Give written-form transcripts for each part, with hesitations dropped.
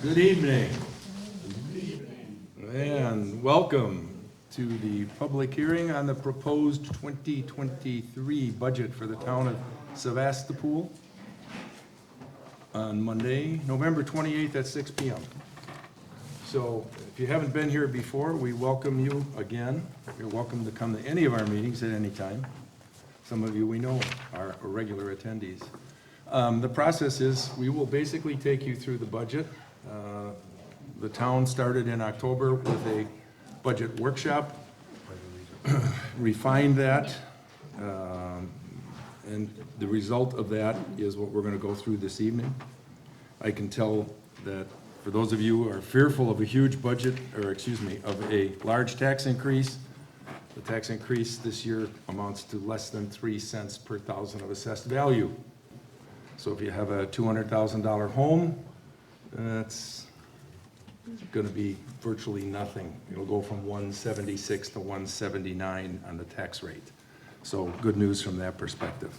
Good evening. And welcome to the public hearing on the proposed 2023 budget for the town of Sevastopol on Monday, November 28th at 6 p.m. So if you haven't been here before, we welcome you again. You're welcome to come to any of our meetings at any time. Some of you we know are regular attendees. The process is we will basically take you through the budget. The town started in October with a budget workshop, refined that, and the result of that is what we're going to go through this evening. I can tell that for those of you who are fearful of a huge budget, of a large tax increase, the tax increase this year amounts to less than 3 cents per thousand of assessed value. So if you have a $200,000 home, that's going to be virtually nothing. It'll go from 176 to 179 on the tax rate. So good news from that perspective.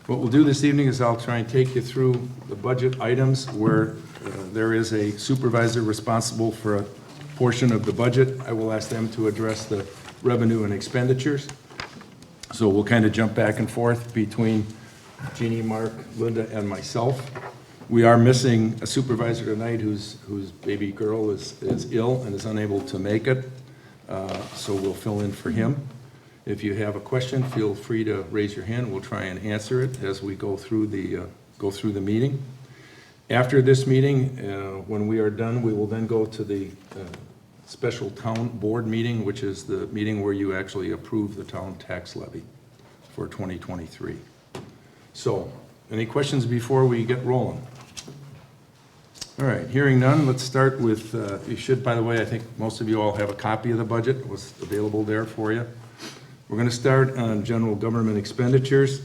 What we'll do this evening is I'll try and take you through the budget items where there is a supervisor responsible for a portion of the budget. I will ask them to address the revenue and expenditures. So we'll kind of jump back and forth between Jeannie, Mark, Linda, and myself. We are missing a supervisor tonight whose baby girl is ill and is unable to make it, so we'll fill in for him. If you have a question, feel free to raise your hand. We'll try and answer it as we go through the meeting. After this meeting, when we are done, we will then go to the special town board meeting, which is the meeting where you actually approve the town tax levy for 2023. So, any questions before we get rolling? All right, hearing none, let's start with, you should, by the way, I think most of you all have a copy of the budget. It was available there for you. We're going to start on general government expenditures,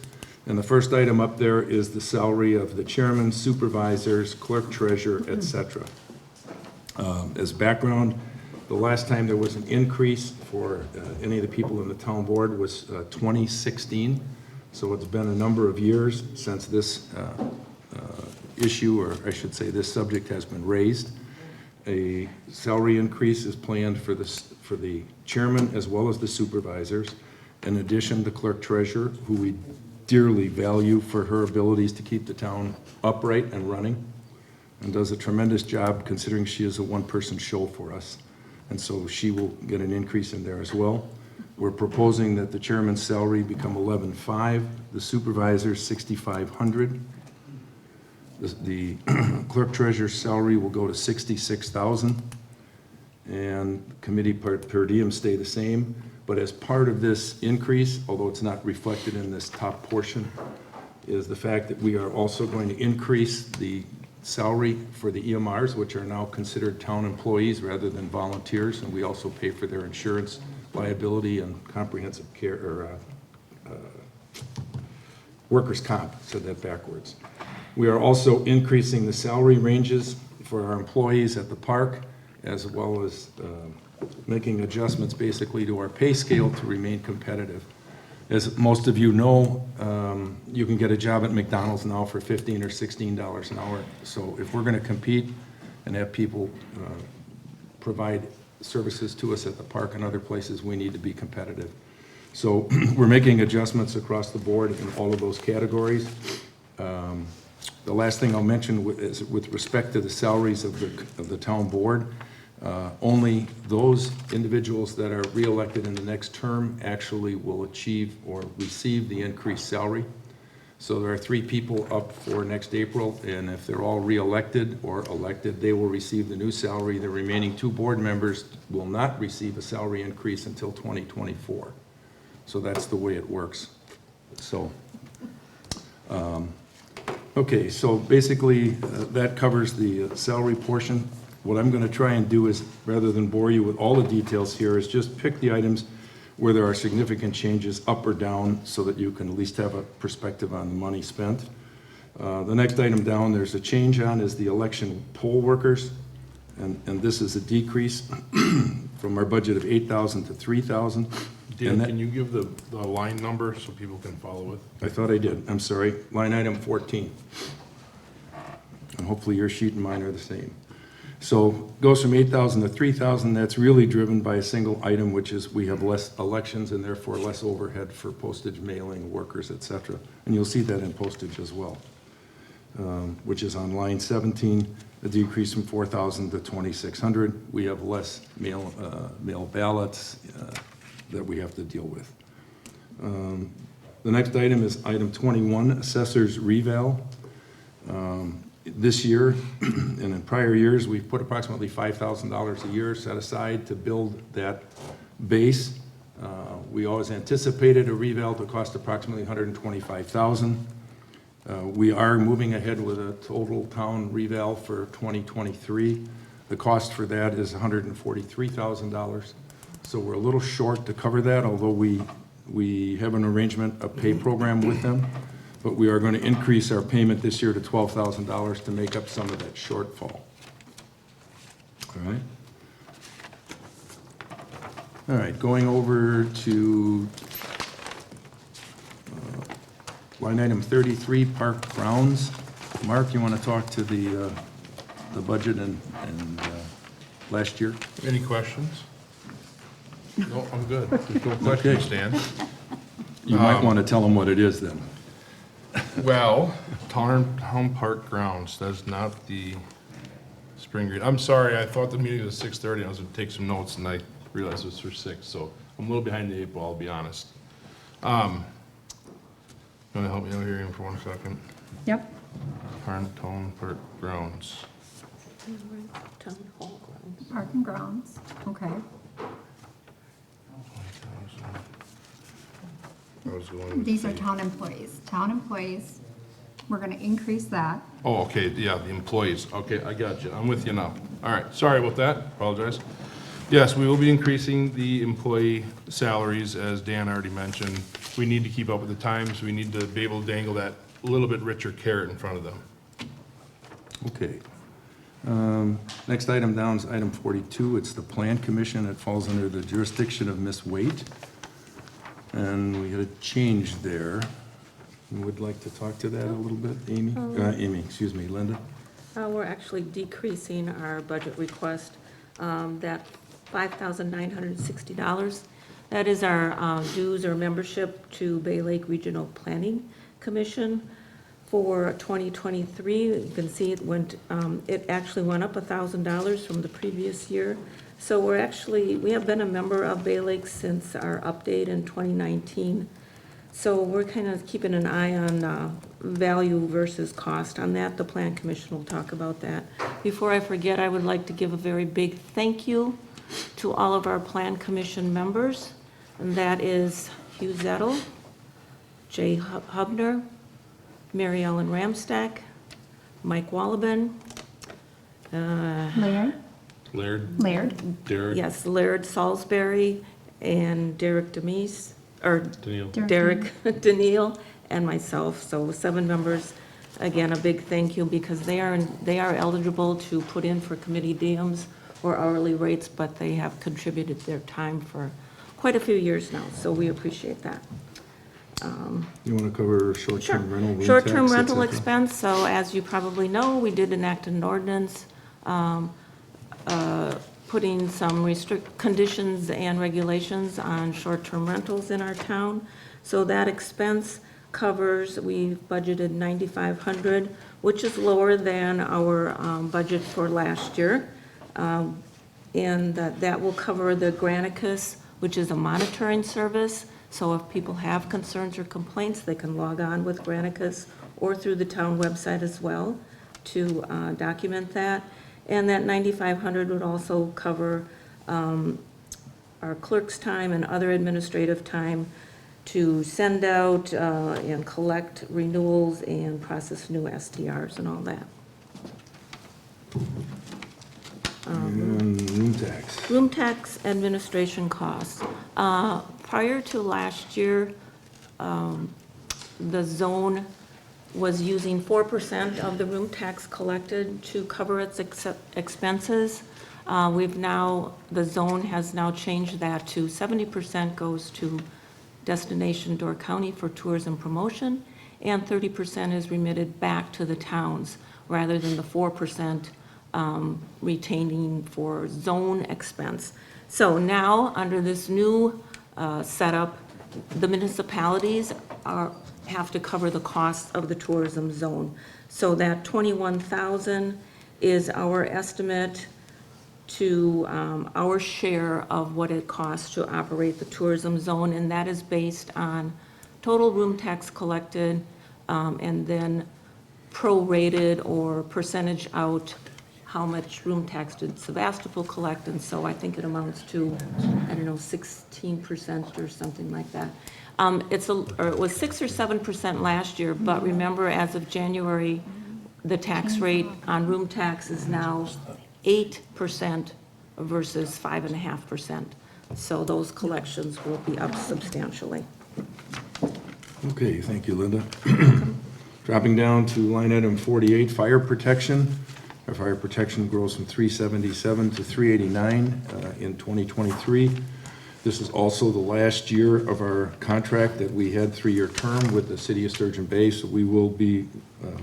and the first item up there is the salary of the chairman, supervisors, clerk, treasurer, etc. As background, the last time there was an increase for any of the people in the town board was 2016. So it's been a number of years since this issue, or I should say this subject, has been raised. A salary increase is planned for the chairman as well as the supervisors. In addition, the clerk treasurer, who we dearly value for her abilities to keep the town upright and running, and does a tremendous job considering she is a one-person show for us. And so she will get an increase in there as well. We're proposing that the chairman's salary become $11,500, the supervisor's $6,500. The clerk treasurer's salary will go to $66,000, and committee per diem stay the same. But as part of this increase, although it's not reflected in this top portion, is the fact that we are also going to increase the salary for the EMRs, which are now considered town employees rather than volunteers, and we also pay for their insurance, liability, and comprehensive care, or workers' comp, said that backwards. We are also increasing the salary ranges for our employees at the park, as well as making adjustments basically to our pay scale to remain competitive. As most of you know, you can get a job at McDonald's now for $15 or $16 an hour. So if we're going to compete and have people provide services to us at the park and other places, we need to be competitive. So we're making adjustments across the board in all of those categories. The last thing I'll mention is with respect to the salaries of the town board, only those individuals that are reelected in the next term actually will achieve or receive the increased salary. So there are 3 people up for next April, and if they're all reelected or elected, they will receive the new salary. The remaining 2 board members will not receive a salary increase until 2024. So that's the way it works. So, okay, so basically that covers the salary portion. What I'm going to try and do is, rather than bore you with all the details here, is just pick the items where there are significant changes up or down so that you can at least have a perspective on the money spent. The next item down there's a change on is the election poll workers, and this is a decrease from our budget of $8,000 to $3,000. Dan, can you give the line number so people can follow it? I thought I did. I'm sorry. Line item 14. And hopefully your sheet and mine are the same. So goes from 8,000 to 3,000. That's really driven by a single item, which is we have less elections and therefore less overhead for postage, mailing, workers, et cetera. And you'll see that in postage as well, which is on line 17, a decrease from 4,000 to 2,600. We have less mail ballots that we have to deal with. The next item is item 21, assessor's reval. This year and in prior years, we've put approximately $5,000 a year set aside to build that base. We always anticipated a reval to cost approximately $125,000. We are moving ahead with a total town reval for 2023. The cost for that is $143,000. So we're a little short to cover that, although we have an arrangement, a pay program with them. But we are going to increase our payment this year to $12,000 to make up some of that shortfall. All right. All right, going over to line item 33, park grounds. Mark, you want to talk to the budget and last year? Any questions? No, I'm good. There's no questions, Dan. You might want to tell them what it is then. Well, Town Park Grounds, that's not the spring green. I'm sorry, I thought the meeting was 6:30, I was gonna take some notes, and I realized it was for 6, so I'm a little behind the 8 ball, I'll be honest. You wanna help me out here for 1 second? Yep. Town Park Grounds. Town hall grounds. Park and grounds, okay. 20,000. I was going with These are the- town employees. Town employees, we're gonna increase that. Oh, okay, yeah, the employees, okay, I got you, I'm with you now. All right, sorry about that, apologize. Yes, we will be increasing the employee salaries, as Dan already mentioned. We need to keep up with the times, we need to be able to dangle that little bit richer carrot in front of them. Okay. Next item down is item 42. It's the Plan Commission. It falls under the jurisdiction of Ms. Waite. And we had a change there. You would like to talk to that a little bit, Amy? Excuse me, Linda? We're actually decreasing our budget request, that $5,960. That is our dues or membership to Bay Lake Regional Planning Commission for 2023. You can see it actually went up $1,000 from the previous year. So we have been a member of Bay Lake since our update in 2019. So we're kind of keeping an eye on value versus cost on that. The Plan Commission will talk about that. Before I forget, I would like to give a very big thank you to all of our Plan Commission members, and that is Hugh Zettel, Jay Hubner, Mary Ellen Ramstack, Mike Wallabin, Laird, Derek, yes, Laird Salisbury, and Derek Demise, or Danielle. Derek Daniil, and myself. So 7 members. Again, a big thank you, because they are eligible to put in for committee diems or hourly rates, but they have contributed their time for quite a few years now, so we appreciate that. You want to cover short-term rental, room Short-term tax, et rental cetera? expense, so as you probably know, we did enact an ordinance putting some conditions and regulations on short-term rentals in our town. So that expense covers, we budgeted $9,500, which is lower than our budget for last year. And that will cover the Granicus, which is a monitoring service. So if people have concerns or complaints, they can log on with Granicus or through the town website as well to document that. And that $9,500 would also cover our clerk's time and other administrative time to send out and collect renewals and process new STRs and all that. And room tax. Room tax administration costs. Prior to last year, the zone was using 4% of the room tax collected to cover its expenses. The zone has now changed that to 70% goes to Destination Door County for tours and promotion, and 30% is remitted back to the towns, rather than the 4% retaining for zone expense. So now, under this new setup, the municipalities have to cover the cost of the tourism zone. So that 21,000 is our estimate to our share of what it costs to operate the tourism zone, and that is based on total room tax collected, and then prorated or percentage out how much room tax did Sevastopol collect, and so I think it amounts to, I don't know, 16% or something like that. It was 6 or 7% last year, but remember, as of January, the tax rate on room tax is now 8% versus 5.5%. So those collections will be up substantially. Okay, thank you, Linda. Dropping down to line item 48, fire protection. Our fire protection grows from 377 to 389 in 2023. This is also the last year of our contract that we had, 3-year term with the city of Sturgeon Bay, so we will be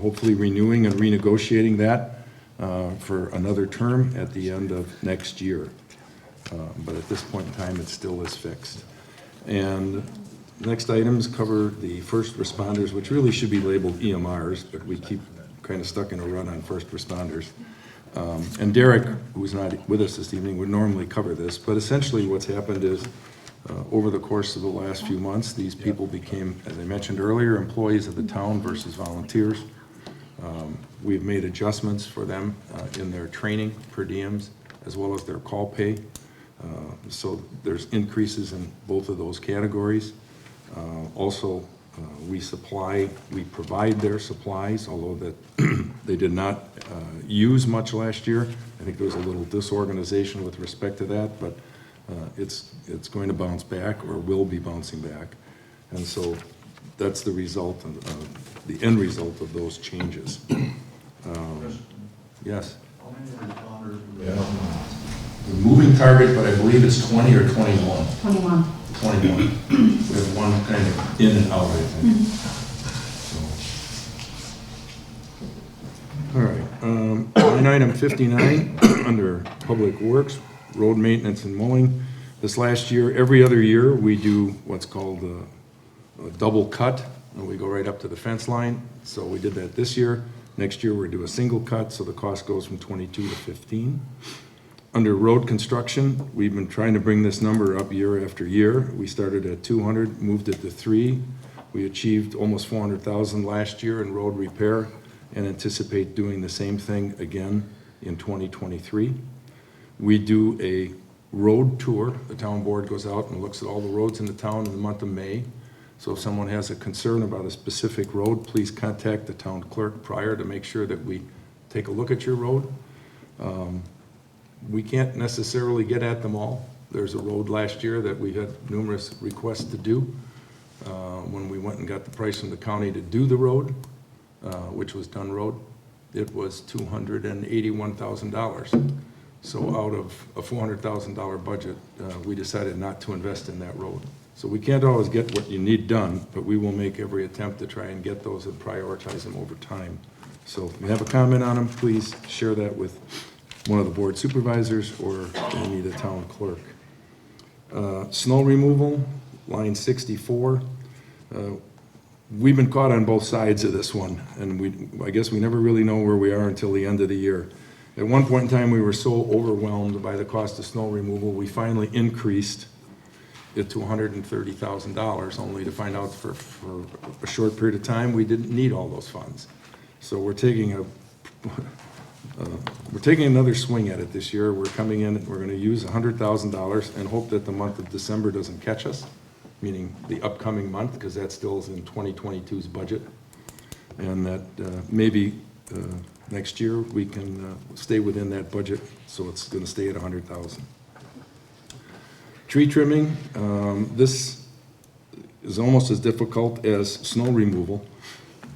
hopefully renewing and renegotiating that for another term at the end of next year. But at this point in time, it still is fixed. And next items cover the first responders, which really should be labeled EMRs, but we keep kind of stuck in a run on first responders. And Derek, who's not with us this evening, would normally cover this, but essentially what's happened is over the course of the last few months, these people became, as I mentioned earlier, employees of the town versus volunteers. We've made adjustments for them in their training per diems as well as their call pay. So there's increases in both of those categories. Also, we provide their supplies, although that they did not use much last year. I think there was a little disorganization with respect to that, but it's going to bounce back, or will be bouncing back. And so that's the result, the end result of those changes. Yes? How many responders do we have? The moving target, but I believe it's 20 or 21. 21. 21. We have one kind of in and out, I think. So. All right. Line item 59, under Public Works, road maintenance and mowing. This last year, every other year, we do what's called a double cut, and we go right up to the fence line. So we did that this year. Next year, we'll do a single cut, so the cost goes from 22 to 15. Under road construction, we've been trying to bring this number up year after year. We started at 200, moved it to 3. We achieved almost 400,000 last year in road repair and anticipate doing the same thing again in 2023. We do a road tour. The town board goes out and looks at all the roads in the town in the month of May. So if someone has a concern about a specific road, please contact the town clerk prior to make sure that we take a look at your road. We can't necessarily get at them all. There's a road last year that we had numerous requests to do. When we went and got the price from the county to do the road, which was Dunn Road, it was $281,000. So out of a $400,000 budget, we decided not to invest in that road. So we can't always get what you need done, but we will make every attempt to try and get those and prioritize them over time. So if you have a comment on them, please share that with one of the board supervisors or any of the town clerk. Snow removal, line 64. We've been caught on both sides of this one, and I guess we never really know where we are until the end of the year. At one point in time, we were so overwhelmed by the cost of snow removal, we finally increased it to $130,000, only to find out for a short period of time, we didn't need all those funds. So we're taking another swing at it this year. We're coming in, we're gonna use $100,000 and hope that the month of December doesn't catch us, meaning the upcoming month, because that still is in 2022's budget. And that maybe next year we can stay within that budget, so it's gonna stay at $100,000. Tree trimming, this is almost as difficult as snow removal.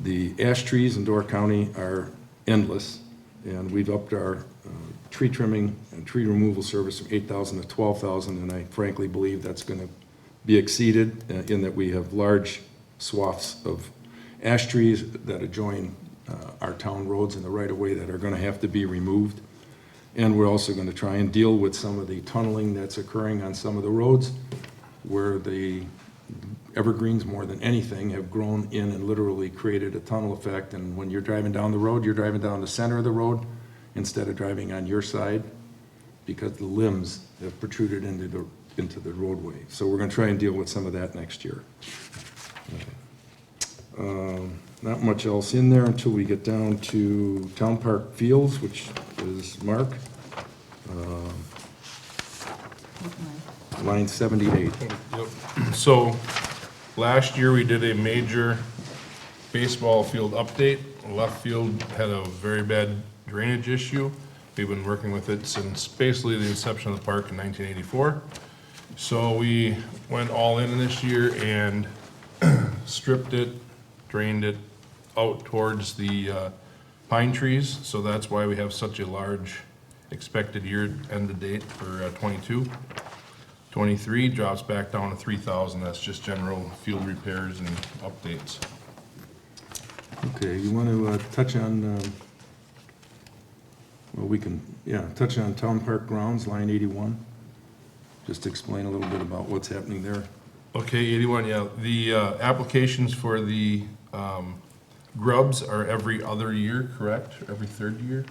The ash trees in Door County are endless, and we've upped our tree trimming and tree removal service from 8,000 to 12,000, and I frankly believe that's going to be exceeded in that we have large swaths of ash trees that adjoin our town roads in the right-of-way that are going to have to be removed. And we're also gonna try and deal with some of the tunneling that's occurring on some of the roads where the evergreens, more than anything, have grown in and literally created a tunnel effect. And when you're driving down the road, you're driving down the center of the road instead of driving on your side because the limbs have protruded into the roadway. So we're gonna try and deal with some of that next year. Not much else in there until we get down to Town Park Fields, which is Mark. Line 78. Yep. So, last year we did a major baseball field update. Left field had a very bad drainage issue. We've been working with it since basically the inception of the park in 1984. So we went all in this year and stripped it, drained it out towards the pine trees. So that's why we have such a large expected year end to date for 22. 23 drops back down to 3,000. That's just general field repairs and updates. Okay, you want to touch on, well, we can, yeah, touch on Town Park Grounds, line 81. Just explain a little bit about what's happening there. Okay, 81, yeah. The applications for the grubs are every other year, correct? Every third year?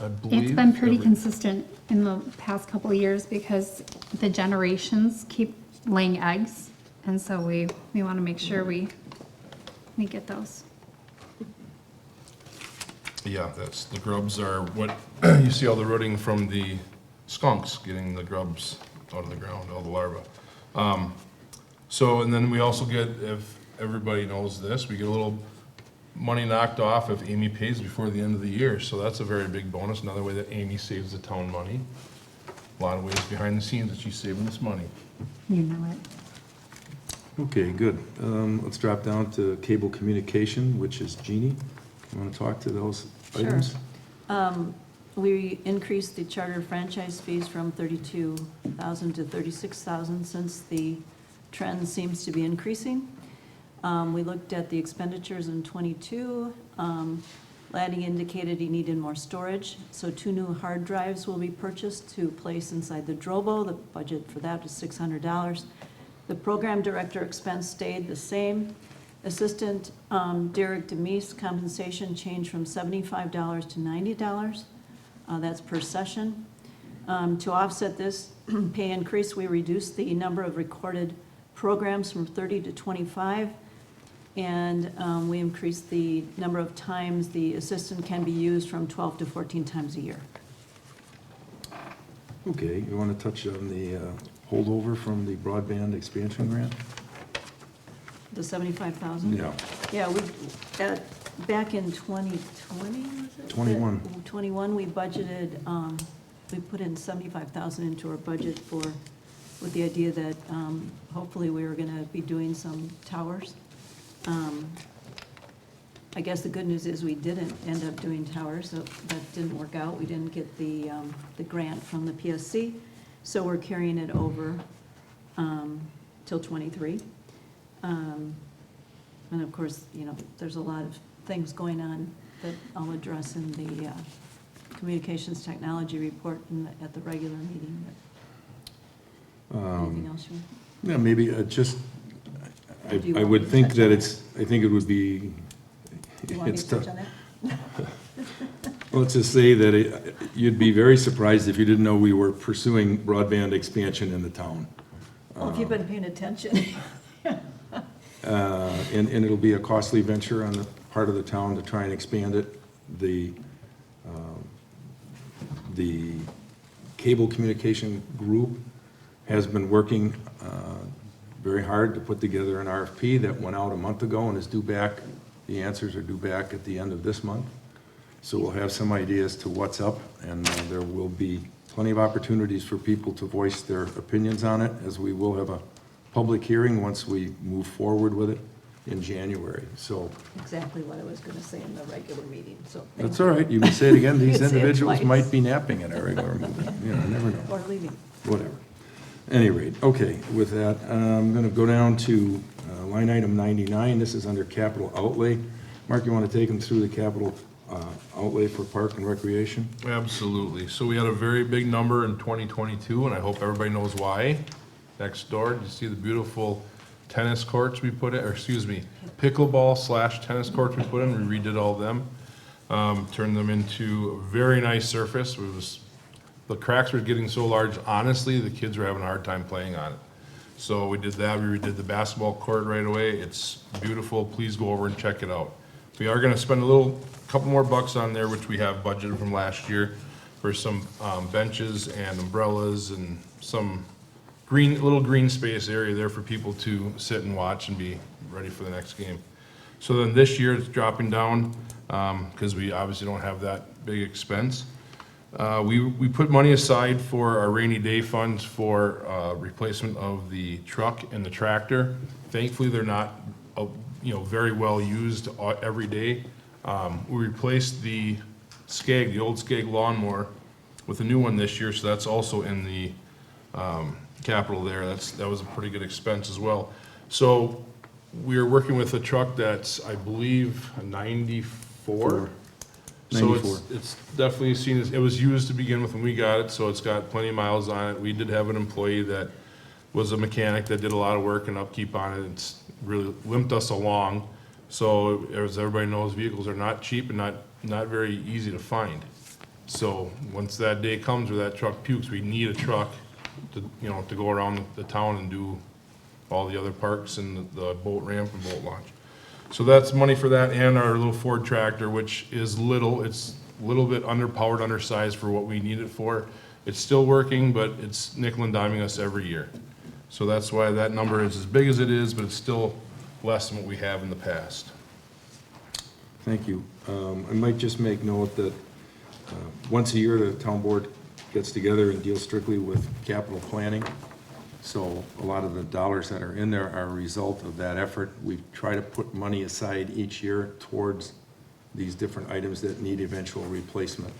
I believe. It's been pretty consistent in the past couple of years because the generations keep laying eggs. And so we want to make sure we get those. Yeah, that's, the grubs are what, you see all the rooting from the skunks getting the grubs out of the ground, all the larvae. So, and then we also get, if everybody knows this, we get a little money knocked off if Amy pays before the end of the year. So that's a very big bonus, another way that Amy saves the town money. A lot of ways behind the scenes that she's saving this money. You know it. Okay, good. Let's drop down to cable communication, which is Jeannie. You want to talk to those Sure. items? We increased the charter franchise fees from 32,000 to 36,000 since the trend seems to be increasing. We looked at the expenditures in '22. Laddie indicated he needed more storage, so 2 new hard drives will be purchased to place inside the Drobo. The budget for that is $600. The program director expense stayed the same. Assistant Derek Demise compensation changed from $75 to $90. That's per session. To offset this pay increase, we reduced the number of recorded programs from 30 to 25, and we increased the number of times the assistant can be used from 12 to 14 times a year. Okay, you want to touch on the holdover from the broadband expansion grant? The 75,000? Yeah. Yeah, back in 2020, was it? 21. 21, we budgeted, we put in 75,000 into our budget with the idea that hopefully we were gonna be doing some towers. I guess the good news is we didn't end up doing towers, so that didn't work out. We didn't get the grant from the PSC, so we're carrying it over till 23. And of course, you know, there's a lot of things going on that I'll address in the communications technology report at the regular meeting. Anything else you want? Yeah, maybe just, Or do you I want would me to think touch that on I think it would be, Do you want me it's to touch tough. on that? Well, let's just say that you'd be very surprised if you didn't know we were pursuing broadband expansion in the town. Well, if you've been paying attention. And it'll be a costly venture on the part of the town to try and expand it. The cable communication group has been working very hard to put together an RFP that went out a month ago and is due back, the answers are due back at the end of this month. So we'll have some ideas to what's up, and there will be plenty of opportunities for people to voice their opinions on it, as we will have a public hearing once we move forward with it in January. So Exactly what I was gonna say in the regular meeting, so. that's all right. You can say it again. You These can say it individuals twice. might be napping at our regular meeting. You know, you never know. Or leaving. Whatever. Any rate, okay, with that, I'm going to go down to line item 99. This is under capital outlay. Mark, you want to take them through the capital outlay for park and recreation. Absolutely. So we had a very big number in 2022, and I hope everybody knows why. Next door, you see the beautiful tennis courts we put in, or excuse me, pickleball / tennis courts we put in. We redid all of them, turned them into a very nice surface. The cracks were getting so large, honestly, the kids were having a hard time playing on it. So we did that. We redid the basketball court right away. It's beautiful. Please go over and check it out. We are gonna spend couple more bucks on there, which we have budgeted from last year, for some benches and umbrellas and some little green space area there for people to sit and watch and be ready for the next game. So then this year it's dropping down, because we obviously don't have that big expense. We put money aside for our rainy day funds for replacement of the truck and the tractor. Thankfully, they're not, very well used every day. We replaced the old Skag lawnmower with a new one this year, so that's also in the capital there. That was a pretty good expense as well. So we are working with a truck that's, I believe, a 94. So 94. it's definitely it was used to begin with when we got it, so it's got plenty of miles on it. We did have an employee that was a mechanic that did a lot of work and upkeep on it. It's really limped us along. So as everybody knows, vehicles are not cheap and not very easy to find. So once that day comes where that truck pukes, we need a truck to go around the town and do all the other parks and the boat ramp and boat launch. So that's money for that, and our little Ford tractor, which is it's a little bit underpowered, undersized for what we need it for. It's still working, but it's nickel and diming us every year. So that's why that number is as big as it is, but it's still less than what we have in the past. Thank you. I might just make note that once a year, the town board gets together and deals strictly with capital planning. So a lot of the dollars that are in there are a result of that effort. We try to put money aside each year towards these different items that need eventual replacement.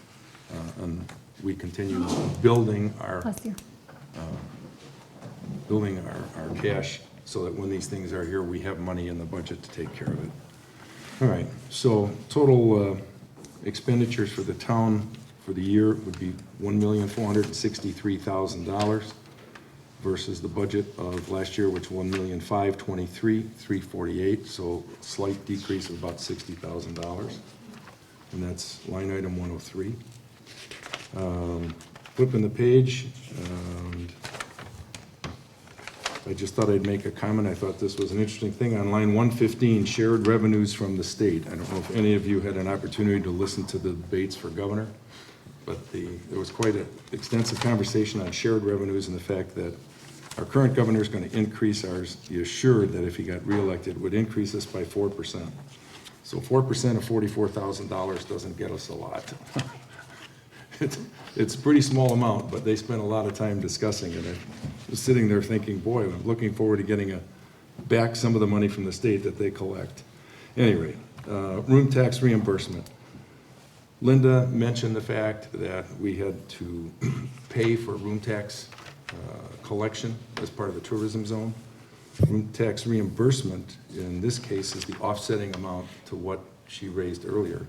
And we continue building our Bless you. our cash so that when these things are here, we have money in the budget to take care of it. All right, so total expenditures for the town for the year would be $1,463,000 versus the budget of last year, which $1,523,348, so slight decrease of about $60,000. And that's line item 103. Flipping the page, and I just thought I'd make a comment. I thought this was an interesting thing. On line 115, shared revenues from the state. I don't know if any of you had an opportunity to listen to the debates for governor, but there was quite an extensive conversation on shared revenues and the fact that our current governor is going to increase ours. He assured that if he got reelected, would increase us by 4%. So 4% of $44,000 doesn't get us a lot. It's a pretty small amount, but they spent a lot of time discussing it. I was sitting there thinking, boy, I'm looking forward to getting back some of the money from the state that they collect. Anyway, room tax reimbursement. Linda mentioned the fact that we had to pay for room tax collection as part of the tourism zone. Room tax reimbursement, in this case, is the offsetting amount to what she raised earlier.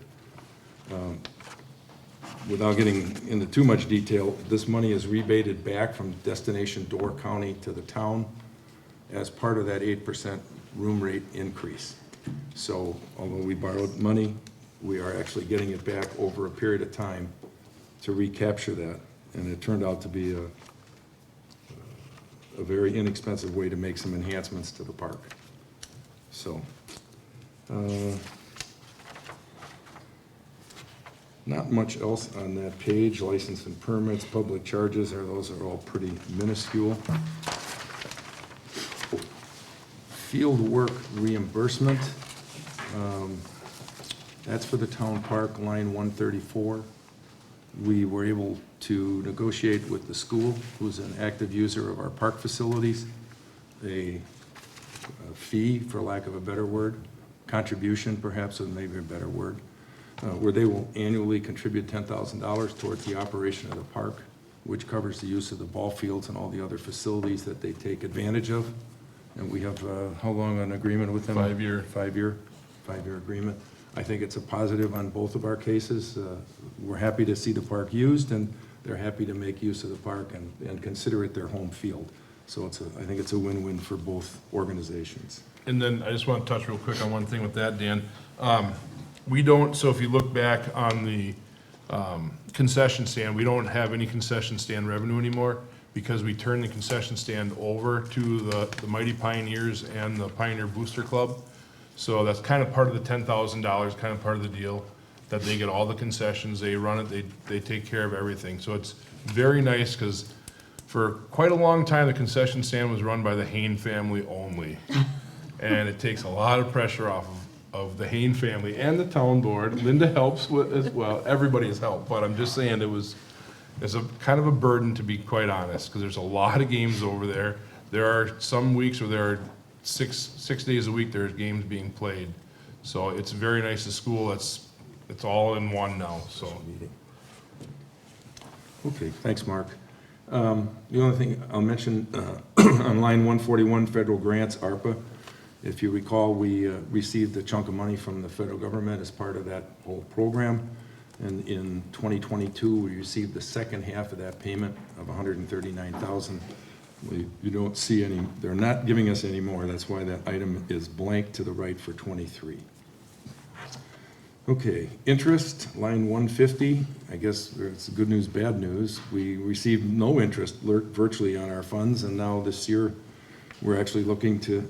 Without getting into too much detail, this money is rebated back from destination Door County to the town as part of that 8% room rate increase. So although we borrowed money, we are actually getting it back over a period of time to recapture that. And it turned out to be a very inexpensive way to make some enhancements to the park. So, not much else on that page. License and permits, public charges, those are all pretty minuscule. Field work reimbursement, that's for the town park, line 134. We were able to negotiate with the school, who's an active user of our park facilities, a fee, for lack of a better word, contribution perhaps, is maybe a better word, where they will annually contribute $10,000 towards the operation of the park, which covers the use of the ball fields and all the other facilities that they take advantage of. And we have, how long an agreement with them? 5 year. 5 year agreement. I think it's a positive on both of our cases. We're happy to see the park used, and they're happy to make use of the park and consider it their home field. So I think it's a win-win for both organizations. And then I just want to touch real quick on one thing with that, Dan. We don't, so if you look back on the concession stand, we don't have any concession stand revenue anymore because we turned the concession stand over to the Mighty Pioneers and the Pioneer Booster Club. So that's kind of part of the $10,000, kind of part of the deal, that they get all the concessions, they run it, they take care of everything. So it's very nice because for quite a long time, the concession stand was run by the Hain family only. And it takes a lot of pressure off of the Hain family and the town board. Linda helps with as well. Everybody has helped, but I'm just saying it's a kind of a burden, to be quite honest, because there's a lot of games over there. There are some weeks where there are six days a week there's games being played. So it's very nice. The school, it's all in one now, so. Okay, thanks, Mark. The only thing I'll mention, on line 141, federal grants, ARPA, if you recall, we received a chunk of money from the federal government as part of that whole program. And in 2022, we received the second half of that payment of $139,000. You don't see any, they're not giving us any more. That's why that item is blank to the right for 23. Okay, interest, line 150, I guess it's good news, bad news. We received no interest virtually on our funds, and now this year, we're actually looking to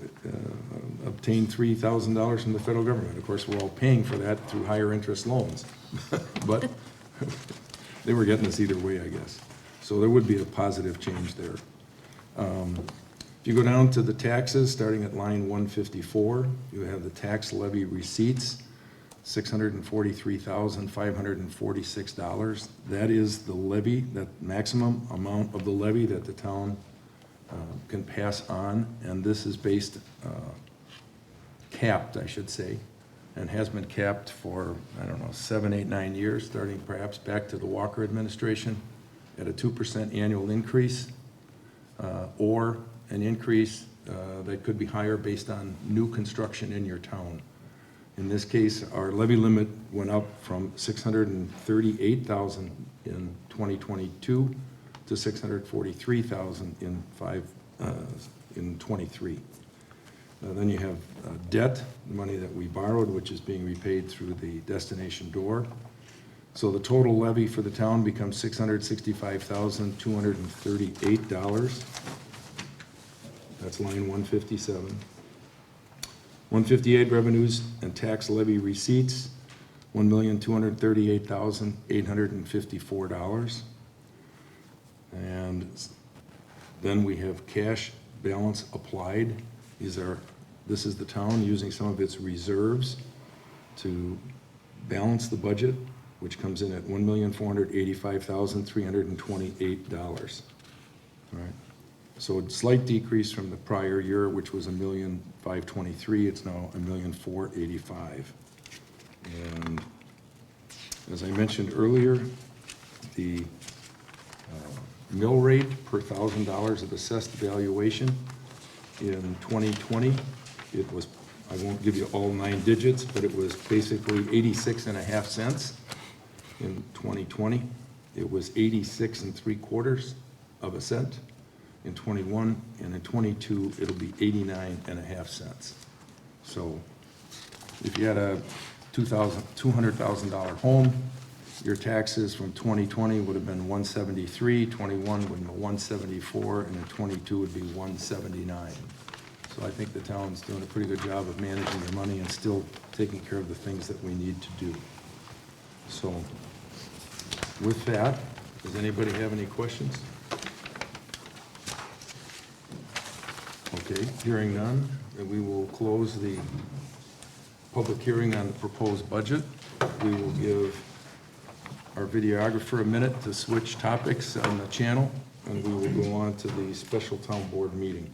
obtain $3,000 from the federal government. Of course, we're all paying for that through higher interest loans, but they were getting us either way, I guess. So there would be a positive change there. If you go down to the taxes, starting at line 154, you have the tax levy receipts, $643,546. That is the levy, that maximum amount of the levy that the town can pass on, and this is based, capped, I should say, and has been capped for, I don't know, 7, 8, 9 years, starting perhaps back to the Walker administration, at a 2% annual increase, or an increase that could be higher based on new construction in your town. In this case, our levy limit went up from $638,000 in 2022 to $643,000 in 23. Then you have debt, money that we borrowed, which is being repaid through the destination door. So the total levy for the town becomes $665,238. That's line 157. 158, revenues and tax levy receipts, $1,238,854. And then we have cash balance applied. This is the town using some of its reserves to balance the budget, which comes in at $1,485,328. All right. So a slight decrease from the prior year, which was $1,523,000. It's now $1,485,000. And as I mentioned earlier, the mill rate per $1,000 of assessed valuation in 2020, it was, I won't give you all 9 digits, but it was basically 86.5 cents. In 2020, it was 86 3/4 of a cent. In 21, and in 22, it'll be 89.5 cents. So if you had a $200,000 home, your taxes from 2020 would have been $173, 21 would have been $174, and in 22 would be $179. So I think the town's doing a pretty good job of managing their money and still taking care of the things that we need to do. So with that, does anybody have any questions? Okay, hearing none, then we will close the public hearing on the proposed budget. We will give our videographer a minute to switch topics on the channel, and we will go on to the special town board meeting.